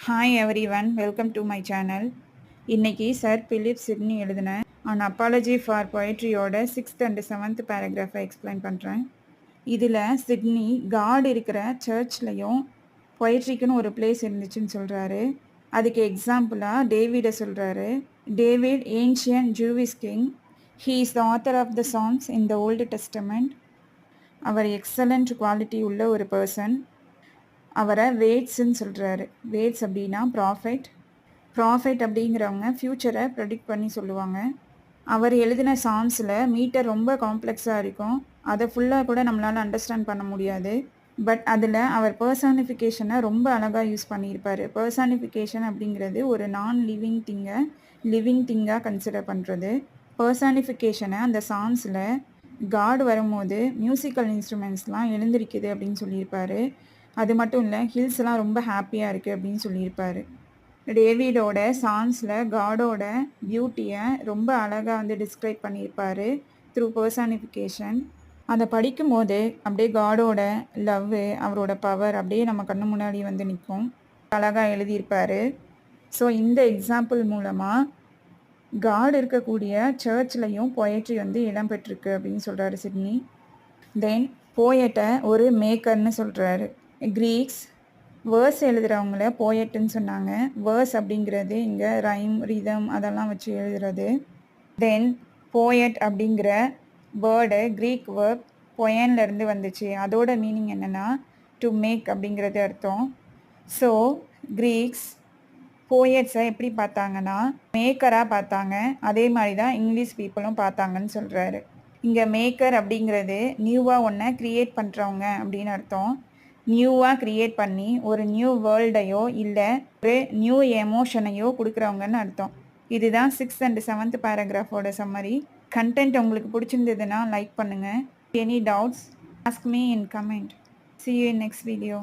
Hi everyone, welcome to my channel. இன்னைக்கு sir Philip Sidney எழுதின an apology for பொயட்ரியோட 6th and 7th பேராகிராஃபை explain பண்ணுறேன். இதில் சிட்னி காட் இருக்கிற சர்ச்லையும் பொயட்ரிக்குன்னு ஒரு பிளேஸ் இருந்துச்சுன்னு சொல்கிறாரு. அதுக்கு எக்ஸாம்பிளாக டேவிடை சொல்கிறாரு. David ancient Jewish king. He is the author of the songs in the Old Testament. அவர் எக்ஸலண்ட் குவாலிட்டி உள்ள ஒரு பர்சன். அவரை வேட்ஸ்ன்னு சொல்கிறாரு. வேட்ஸ் அப்படின்னா ப்ராஃபெட் அப்படிங்கிறவங்க ஃப்யூச்சரை ப்ரெடிக்ட் பண்ணி சொல்லுவாங்க. அவர் எழுதின சாங்ஸில் மீட்டர் ரொம்ப காம்ப்ளெக்ஸாக இருக்கும். அதை ஃபுல்லாக கூட நம்மளால் அண்டர்ஸ்டாண்ட் பண்ண முடியாது. பட் அதில் அவர் பர்சானிஃபிகேஷனை ரொம்ப அழகாக யூஸ் பண்ணியிருப்பார். பர்சானிஃபிகேஷன் அப்படிங்கிறது ஒரு நான் லிவிங் திங்காக கன்சிடர் பண்ணுறது. பர்சானிஃபிகேஷனை அந்த சாங்ஸில் காட் வரும்போது மியூசிக்கல் இன்ஸ்ட்ருமெண்ட்ஸ்லாம் எழுந்திருக்குது அப்படின்னு சொல்லியிருப்பார். அது மட்டும் இல்லை, ஹில்ஸ்லாம் ரொம்ப ஹாப்பியாக இருக்குது அப்படின்னு சொல்லியிருப்பார். டேவிடோட சாங்ஸில் காடோட பியூட்டியை ரொம்ப அழகாக டிஸ்கிரைப் பண்ணியிருப்பார் த்ரூ பர்சானிஃபிகேஷன். அதை படிக்கும்போது அப்படியே காடோட லவ், அவரோட பவர் அப்படியே நம்ம கண்ணு முன்னாடி நிற்கும். அழகாக எழுதியிருப்பார். ஸோ இந்த எக்ஸாம்பிள் மூலமாக காட் இருக்கக்கூடிய சர்ச்லையும் பொயட்ரி இடம்பெற்றிருக்கு அப்படின்னு சொல்கிறாரு சிட்னி. தென் போயட்டை ஒரு மேக்கர்னு சொல்கிறாரு. கிரீக்ஸ் வேர்ஸ் எழுதுகிறவங்கள போயட்டுன்னு சொன்னாங்க. வேர்ஸ் அப்படிங்கிறது இங்கே ரைம், ரிதம் அதெல்லாம் வச்சு எழுதுறது. தென் போயட் அப்படிங்கிற வேர்டு க்ரீக் வேர்ட் பொயன்லேருந்து வந்துச்சு. அதோட மீனிங் என்னென்னா டு மேக் அப்படிங்கிறது அர்த்தம். ஸோ கிரீக்ஸ் போயட்ஸை எப்படி பார்த்தாங்கன்னா மேக்கராக பார்த்தாங்க. அதே மாதிரி தான் இங்கிலீஷ் பீப்புளும் பார்த்தாங்கன்னு சொல்கிறாரு. இங்கே மேக்கர் அப்படிங்கிறது நியூவாக ஒன்றை க்ரியேட் பண்ணுறவங்க அப்படின்னு அர்த்தம். நியூவாக க்ரியேட் பண்ணி ஒரு நியூ வேர்ல்டையோ இல்லை ஒரு நியூ எமோஷனையோ கொடுக்குறவங்கன்னு அர்த்தம். இதுதான் 6th and 7th பேராகிராஃபோட summary. Content உங்களுக்கு பிடிச்சிருந்ததுன்னா லைக் பண்ணுங்கள். Any doubts ask me in comment. See you in next video.